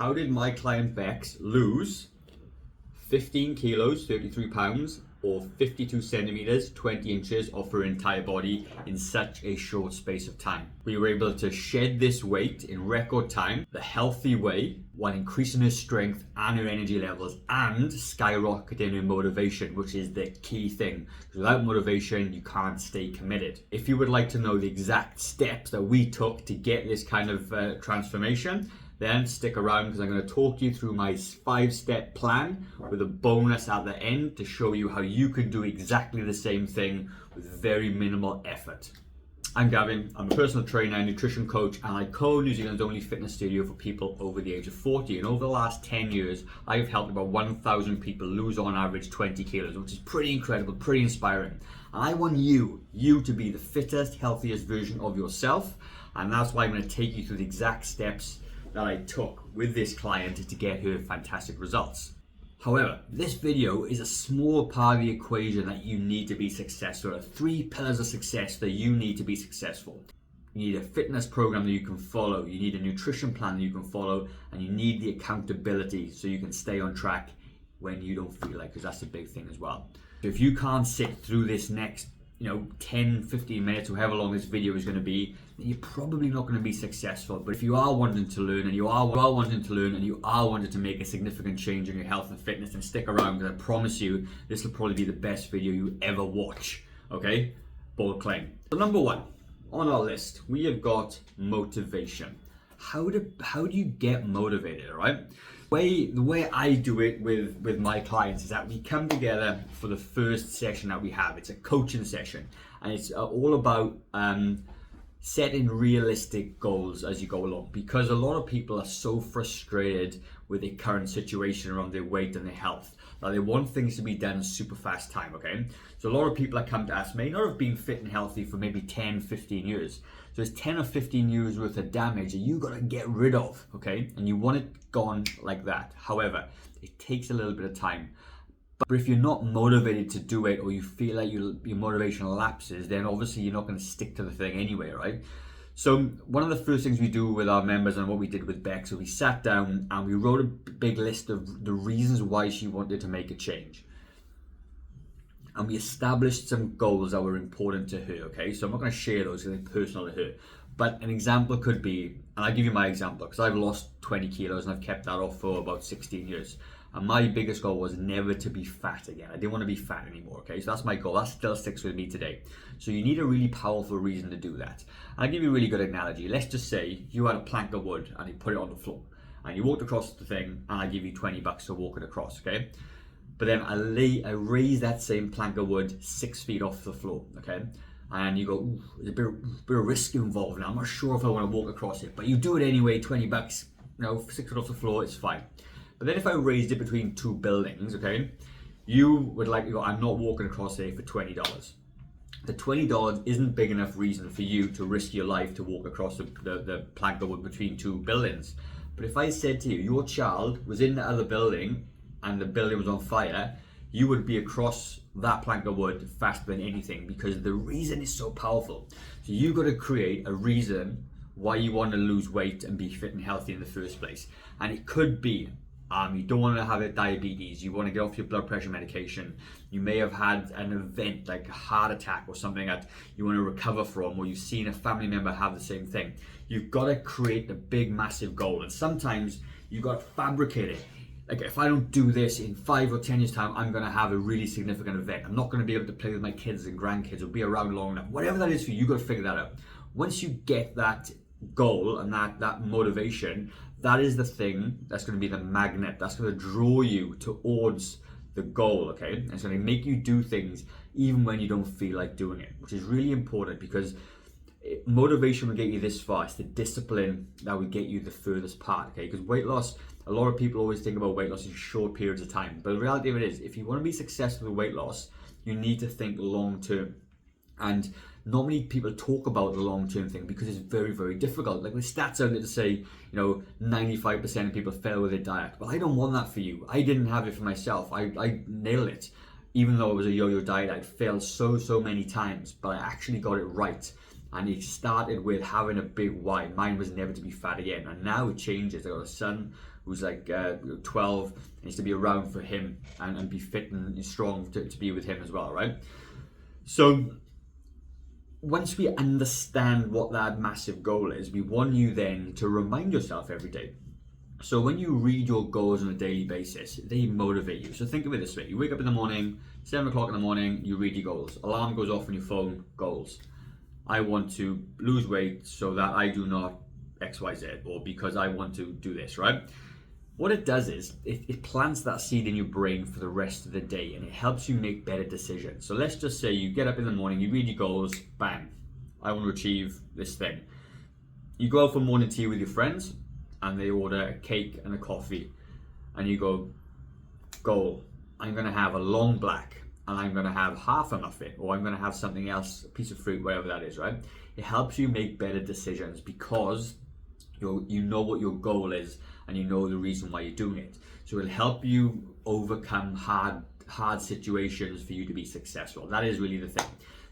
How did my client Bex lose 15 kilos, 33 pounds, or 52 centimeters, 20 inches off her entire body in such a short space of time? We were able to shed this weight in record time, the healthy way, while increasing her strength and her energy levels and skyrocketing her motivation, which is the key thing. Without motivation, you can't stay committed. If you would like to know the exact steps that we took to get this kind of transformation, then stick around because I'm going to talk you through my 5-step plan with a bonus at the end to show you how you can do exactly the same thing with very minimal effort. I'm Gavin, I'm a personal trainer, nutrition coach, and I co-own New Zealand's only fitness studio for people over the age of 40. And over the last 10 years, I've helped about 1,000 people lose on average 20 kilos, which is pretty incredible, pretty inspiring. And I want you to be the fittest, healthiest version of yourself. And that's why I'm going to take you through the exact steps that I took with this client to get her fantastic results. However, this video is a small part of the equation that you need to be successful. 3 pillars of success that you need to be successful. You need a fitness program that you can follow, you need a nutrition plan that you can follow, and you need the accountability so you can stay on track when you don't feel like, because that's a big thing as well. So if you can't sit through this next 10, 15 minutes, or however long this video is going to be, then you're probably not going to be successful. But if you are wanting to learn and you are wanting to make a significant change in your health and fitness, then stick around because I promise you this will probably be the best video you ever watch. Okay? Bold claim. So number 1 on our list, we have got motivation. How do you get motivated, all right? The way I do it with my clients is that we come together for the first session that we have. It's a coaching session, and it's all about setting realistic goals as you go along, because a lot of people are so frustrated with their current situation around their weight and their health that they want things to be done in super fast time, okay? So a lot of people that come to us may not have been fit and healthy for maybe 10, 15 years. So it's 10 or 15 years worth of damage that you gotta get rid of, okay? And you want it gone like that. However, it takes a little bit of time. But if you're not motivated to do it, or you feel like your motivation lapses, then obviously you're not gonna stick to the thing anyway, right? So one of the first things we do with our members, and what we did with Bex, so we sat down and we wrote a big list of the reasons why she wanted to make a change. And we established some goals that were important to her, okay? So I'm not going to share those because they're personal to her. But an example could be, and I'll give you my example, because I've lost 20 kilos and I've kept that off for about 16 years. And my biggest goal was never to be fat again. I didn't want to be fat anymore, okay? So that's my goal. That still sticks with me today. So you need a really powerful reason to do that. And I'll give you a really good analogy. Let's just say you had a plank of wood and you put it on the floor. And you walked across the thing and I give you $20 to walk it across, okay? But then I raise that same plank of wood 6 feet off the floor, okay? And you go, there's a bit of risk involved now. I'm not sure if I want to walk across it, but you do it anyway, $20, 6 feet off the floor, it's fine. But then if I raised it between 2 buildings, okay, you would likely go, I'm not walking across it for $20. The $20 isn't big enough reason for you to risk your life to walk across the plank of wood between 2 buildings. But if I said to you, your child was in the other building and the building was on fire, you would be across that plank of wood faster than anything, because the reason is so powerful. So you got to create a reason why you want to lose weight and be fit and healthy in the first place. And it could be you don't want to have diabetes, you want to get off your blood pressure medication, you may have had an event like a heart attack or something that you want to recover from, or you've seen a family member have the same thing. You've got to create a big massive goal, and sometimes you've got to fabricate it. Like, if I don't do this in 5 or 10 years time, I'm going to have a really significant event. I'm not going to be able to play with my kids and grandkids or be around long enough. Whatever that is for you, you've got to figure that out. Once you get that goal and that motivation, that is the thing that's going to be the magnet that's going to draw you towards the goal, okay? And it's going to make you do things even when you don't feel like doing it, which is really important, because motivation will get you this far. It's the discipline that will get you the furthest part, okay? Because weight loss, a lot of people always think about weight loss in short periods of time, but the reality of it is, if you want to be successful with weight loss, you need to think long term. And not many people talk about the long-term thing because it's very, very difficult. Like, the stats out there to say, 95% of people fail with their diet. Well, I don't want that for you. I didn't have it for myself. I nailed it. Even though it was a yo-yo diet, I'd failed so many times, but I actually got it right. And it started with having a big why. Mine was never to be fat again. And now it changes. I got a son who's like 12, and it's to be around for him and be fit and strong to be with him as well, right? So once we understand what that massive goal is, we want you then to remind yourself every day. So when you read your goals on a daily basis, they motivate you. So think of it this way. You wake up in the morning, 7 o'clock in the morning, you read your goals. Alarm goes off on your phone, goals. I want to lose weight so that I do not XYZ, or because I want to do this, right? What it does is it plants that seed in your brain for the rest of the day, and it helps you make better decisions. So let's just say you get up in the morning, you read your goals, bam, I want to achieve this thing. You go out for morning tea with your friends and they order a cake and a coffee, and you go, goal, I'm going to have a long black, and I'm going to have half a muffin, or I'm going to have something else, a piece of fruit, whatever that is, right? It helps you make better decisions because you know what your goal is and you know the reason why you're doing it. So it'll help you overcome hard situations for you to be successful. That is really the thing.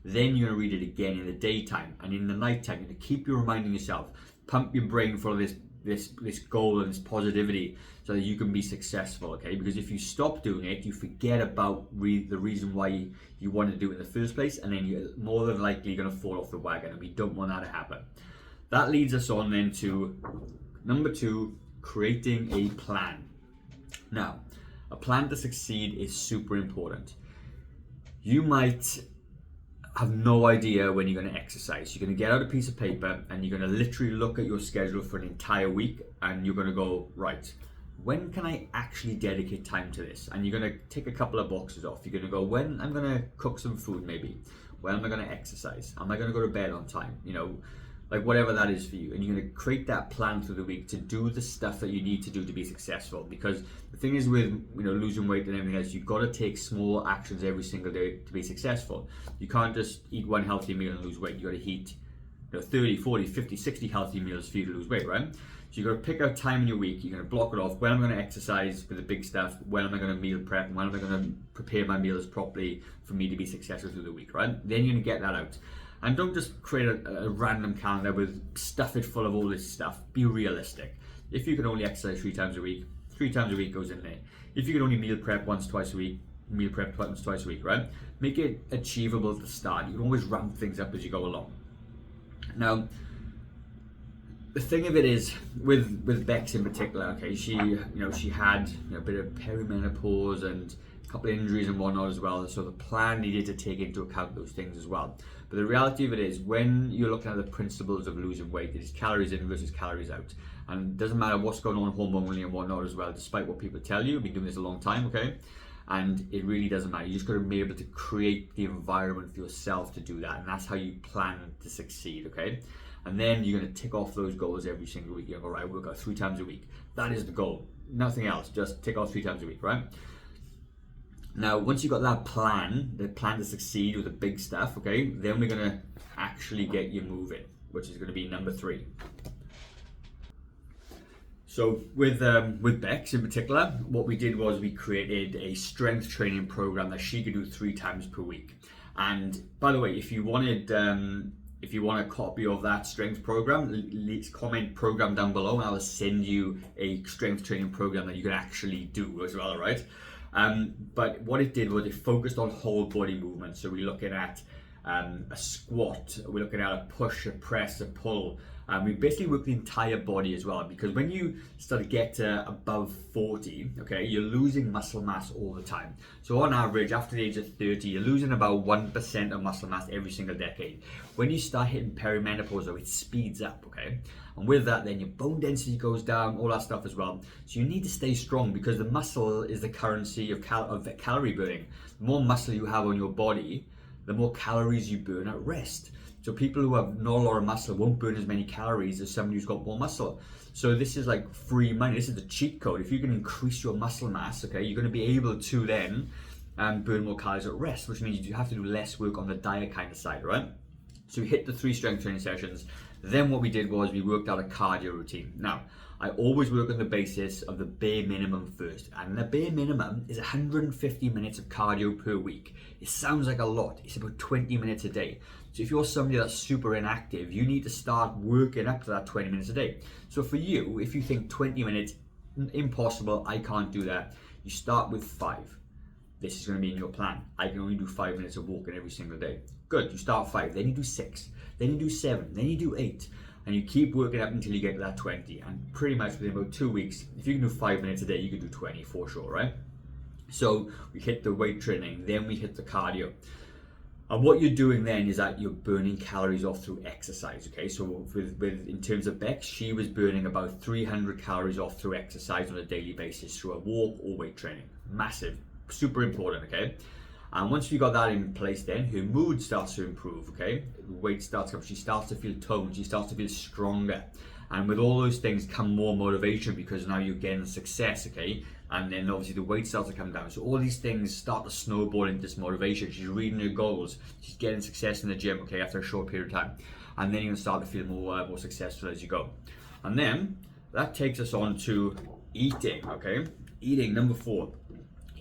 Then you're going to read it again in the daytime, and in the nighttime, you're going to keep you reminding yourself, pump your brain for this goal and this positivity so that you can be successful, okay? Because if you stop doing it, you forget about the reason why you want to do it in the first place, and then you're more than likely going to fall off the wagon, and we don't want that to happen. That leads us on then to number 2, creating a plan. Now, a plan to succeed is super important. You might have no idea when you're going to exercise. You're going to get out a piece of paper and you're going to literally look at your schedule for an entire week, and you're going to go, right, when can I actually dedicate time to this? And you're going to tick a couple of boxes off. You're going to go, when I'm going to cook some food maybe. When am I going to exercise? Am I going to go to bed on time? You know, like whatever that is for you. And you're going to create that plan through the week to do the stuff that you need to do to be successful. Because the thing is with losing weight and everything else, you've got to take small actions every single day to be successful. You can't just eat one healthy meal and lose weight. You got to eat 30, 40, 50, 60 healthy meals for you to lose weight, right? So you've got to pick out time in your week. You're going to block it off. When am I going to exercise with the big stuff? When am I going to meal prep? When am I going to prepare my meals properly for me to be successful through the week, right? Then you're going to get that out. And don't just create a random calendar with stuff it full of all this stuff. Be realistic. If you can only exercise 3 times a week, 3 times a week goes in there. If you can only meal prep once, twice a week, meal prep once, twice a week, right? Make it achievable to start. You can always ramp things up as you go along. Now, the thing of it is, with Bex in particular, okay, she had a bit of perimenopause and a couple of injuries and whatnot as well. So the plan needed to take into account those things as well. But the reality of it is, when you're looking at the principles of losing weight, it is calories in versus calories out. And it doesn't matter what's going on hormonally and whatnot as well, despite what people tell you. I've been doing this a long time, okay? And it really doesn't matter. You just got to be able to create the environment for yourself to do that. And that's how you plan to succeed, okay? And then you're going to tick off those goals every single week. You're going to go, right, we'll go 3 times a week. That is the goal. Nothing else. Just tick off 3 times a week, right? Now, once you've got that plan, the plan to succeed with the big stuff, okay, then we're going to actually get you moving, which is going to be number 3. So with Bex in particular, what we did was we created a strength training program that she could do 3 times per week. And by the way, if you want a copy of that strength program, comment program down below, and I'll send you a strength training program that you can actually do as well, right? But what it did was it focused on whole body movement. So we're looking at a squat, we're looking at a push, a press, a pull. We basically work the entire body as well, because when you start to get above 40, okay, you're losing muscle mass all the time. So on average, after the age of 30, you're losing about 1% of muscle mass every single decade. When you start hitting perimenopause, though, it speeds up, okay? And with that, then your bone density goes down, all that stuff as well. So you need to stay strong, because the muscle is the currency of calorie burning. The more muscle you have on your body, the more calories you burn at rest. So people who have not a lot of muscle won't burn as many calories as somebody who's got more muscle. So this is like free money. This is the cheat code. If you can increase your muscle mass, okay, you're going to be able to then burn more calories at rest, which means you have to do less work on the diet kind of side, right? So we hit the 3 strength training sessions. Then what we did was we worked out a cardio routine. Now, I always work on the basis of the bare minimum first, and the bare minimum is 150 minutes of cardio per week. It sounds like a lot, it's about 20 minutes a day. So if you're somebody that's super inactive, you need to start working up to that 20 minutes a day. So for you, if you think 20 minutes, impossible, I can't do that, you start with 5. This is going to be in your plan. I can only do 5 minutes of walking every single day. Good, you start 5, then you do 6, then you do 7, then you do 8, and you keep working up until you get to that 20. And pretty much within about 2 weeks, if you can do 5 minutes a day, you can do 20 for sure, right? So we hit the weight training, then we hit the cardio. And what you're doing then is that you're burning calories off through exercise, okay? So with in terms of Bex, she was burning about 300 calories off through exercise on a daily basis through a walk or weight training. Massive, super important, okay? And once you got that in place, then her mood starts to improve, okay? The weight starts to come, she starts to feel toned, she starts to feel stronger. And with all those things come more motivation, because now you're getting success, okay? And then obviously the weight starts to come down. So all these things start to snowball into this motivation. She's reading her goals, she's getting success in the gym, okay, after a short period of time. And then you're gonna start to feel more successful as you go. And then that takes us on to eating, okay? Eating, number 4.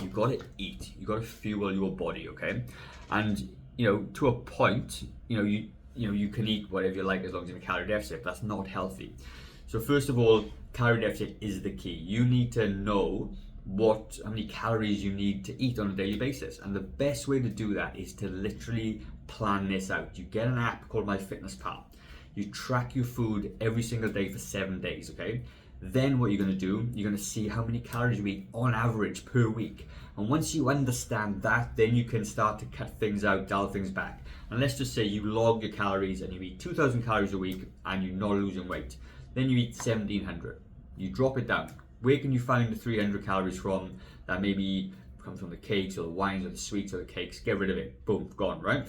You gotta eat, you gotta fuel your body, okay? And to a point, you can eat whatever you like as long as you're in a calorie deficit, but that's not healthy. So first of all, calorie deficit is the key. You need to know how many calories you need to eat on a daily basis. And the best way to do that is to literally plan this out. You get an app called MyFitnessPal. You track your food every single day for 7 days, okay? Then what you're gonna do, you're gonna see how many calories you eat on average per week. And once you understand that, then you can start to cut things out, dial things back. And let's just say you log your calories and you eat 2,000 calories a week and you're not losing weight. Then you eat 1,700. You drop it down. Where can you find the 300 calories from that maybe comes from the cakes or the wines or the sweets or the cakes? Get rid of it. Boom, gone, right?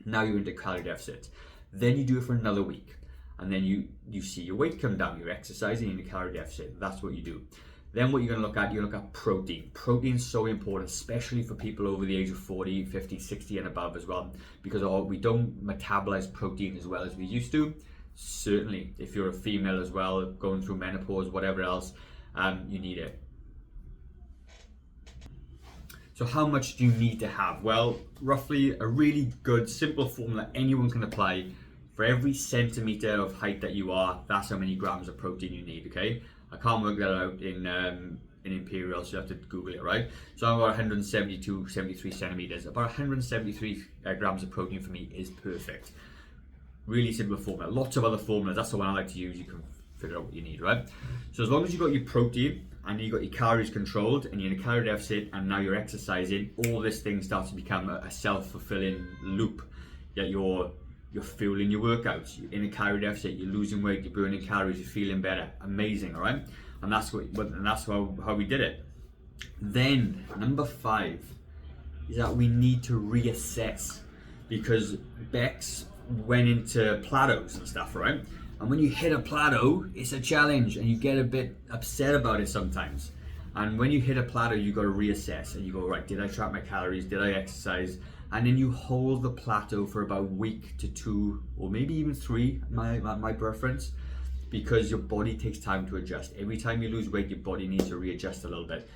Now you're into calorie deficit. Then you do it for another week. And then you see your weight come down. You're exercising in the calorie deficit. That's what you do. Then what you're going to look at protein. Protein is so important, especially for people over the age of 40, 50, 60 and above as well, because we don't metabolize protein as well as we used to. Certainly, if you're a female as well, going through menopause, whatever else, you need it. So how much do you need to have? Well, roughly a really good, simple formula anyone can apply. For every centimeter of height that you are, that's how many grams of protein you need, okay? I can't work that out in imperial, so you have to Google it, right? So I'm about 172, 73 centimeters. About 173 grams of protein for me is perfect. Really simple formula. Lots of other formulas, that's the one I like to use. You can figure out what you need, right? So as long as you've got your protein and you've got your calories controlled and you're in a calorie deficit and now you're exercising, all this thing starts to become a self-fulfilling loop. Yeah, you're fueling your workouts, you're in a calorie deficit, you're losing weight, you're burning calories, you're feeling better. Amazing, all right? And that's how we did it. Then number 5 is that we need to reassess, because Bex went into plateaus and stuff, right? And when you hit a plateau, it's a challenge and you get a bit upset about it sometimes. And when you hit a plateau, you got to reassess and you go, right, did I track my calories? Did I exercise? And then you hold the plateau for about a week to 2 or maybe even 3, my preference, because your body takes time to adjust. Every time you lose weight, your body needs to readjust a little bit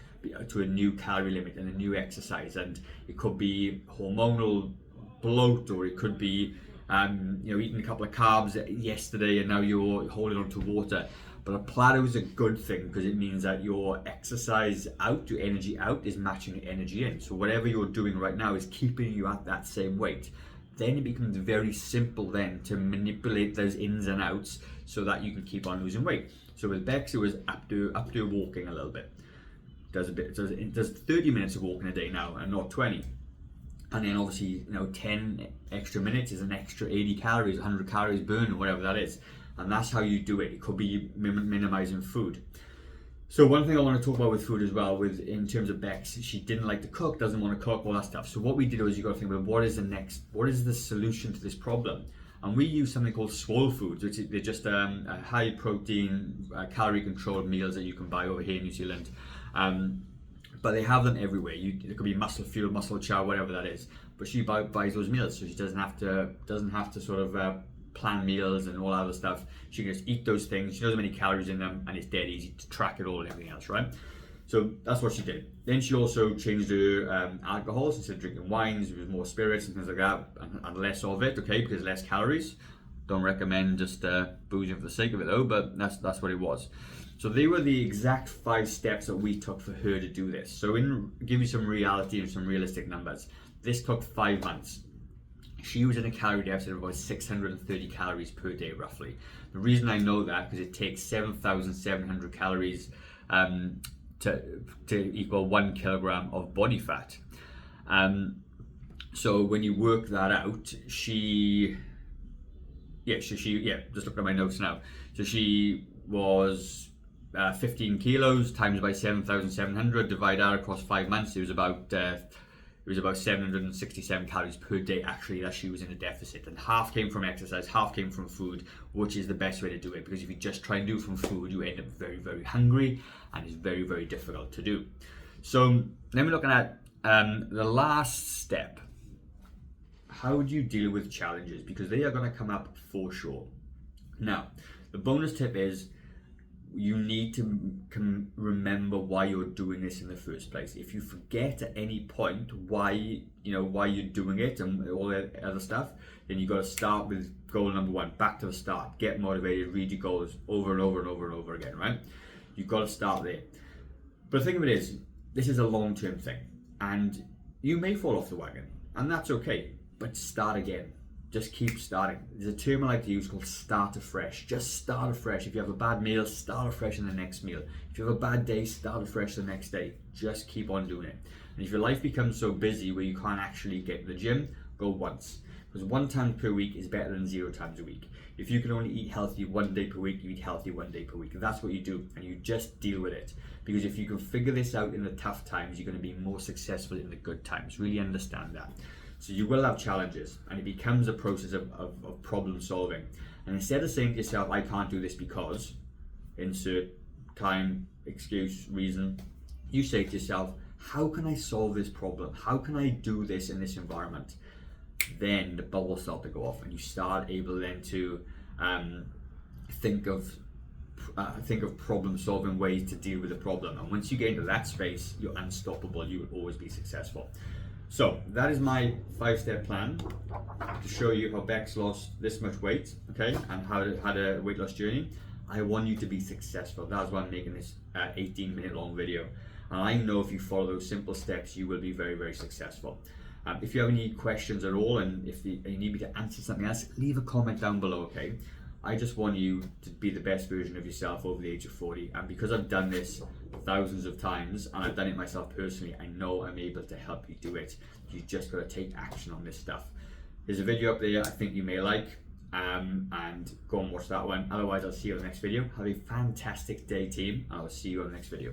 to a new calorie limit and a new exercise. And it could be hormonal bloat, or it could be eating a couple of carbs yesterday and now you're holding on to water. But a plateau is a good thing because it means that your exercise out, your energy out, is matching your energy in. So whatever you're doing right now is keeping you at that same weight. Then it becomes very simple then to manipulate those ins and outs so that you can keep on losing weight. So with Bex, it was up to walking a little bit. Does 30 minutes of walking a day now and not 20. And then obviously 10 extra minutes is an extra 80 calories, 100 calories burned, or whatever that is. And that's how you do it. It could be minimizing food. So one thing I want to talk about with food as well, in terms of Bex, she didn't like to cook, doesn't want to cook, all that stuff. So what we did was, you got to think about what is the solution to this problem? And we use something called Swole Foods, which they're just a high protein, calorie controlled meals that you can buy over here in New Zealand. But they have them everywhere. It could be Muscle Fuel, Muscle Chow, whatever that is. But she buys those meals, so she doesn't have to sort of plan meals and all that other stuff. She can just eat those things. She knows how many calories in them, and it's dead easy to track it all and everything else, right? So that's what she did. Then she also changed her alcohols. Instead of drinking wines, it was more spirits and things like that, and less of it, okay, because less calories. Don't recommend just boozing for the sake of it though, but that's what it was. So they were the exact 5 steps that we took for her to do this. So give you some reality and some realistic numbers. This took 5 months. She was in a calorie deficit of about 630 calories per day, roughly. The reason I know that because it takes 7,700 calories to equal 1 kilogram of body fat. So when you work that out, just looking at my notes now. So she was 15 kilos times by 7,700, divide that across 5 months. It was about 767 calories per day actually that she was in a deficit, and half came from exercise, half came from food, which is the best way to do it, because if you just try and do it from food, you end up very, very hungry, and it's very, very difficult to do. So then we're looking at the last step. How do you deal with challenges? Because they are going to come up for sure. Now, the bonus tip is you need to remember why you're doing this in the first place. If you forget at any point why you're doing it and all that other stuff, then you've got to start with goal number 1, back to the start. Get motivated, read your goals over and over and over and over again, right? You've got to start there. But the thing of it is, this is a long-term thing, and you may fall off the wagon, and that's okay, but start again. Just keep starting. There's a term I like to use called start afresh. Just start afresh. If you have a bad meal, start afresh in the next meal. If you have a bad day, start afresh the next day. Just keep on doing it. And if your life becomes so busy where you can't actually get to the gym, go once. Because 1 time per week is better than 0 times a week. If you can only eat healthy 1 day per week, you eat healthy 1 day per week. That's what you do, and you just deal with it. Because if you can figure this out in the tough times, you're going to be more successful in the good times. Really understand that. So you will have challenges, and it becomes a process of problem solving. And instead of saying to yourself, I can't do this because, insert time, excuse, reason, you say to yourself, how can I solve this problem? How can I do this in this environment? Then the bubbles start to go off, and you start able then to think of problem solving ways to deal with the problem. And once you get into that space, you're unstoppable. You will always be successful. So that is my 5-step plan to show you how Bex lost this much weight, okay, and how it had a weight loss journey. I want you to be successful. That's why I'm making this 18-minute long video. And I know if you follow those simple steps, you will be very, very successful. If you have any questions at all, and if you need me to answer something else, leave a comment down below, okay? I just want you to be the best version of yourself over the age of 40. And because I've done this thousands of times, and I've done it myself personally, I know I'm able to help you do it. You just got to take action on this stuff. There's a video up there I think you may like, and go and watch that one. Otherwise, I'll see you on the next video. Have a fantastic day, team, and I'll see you on the next video.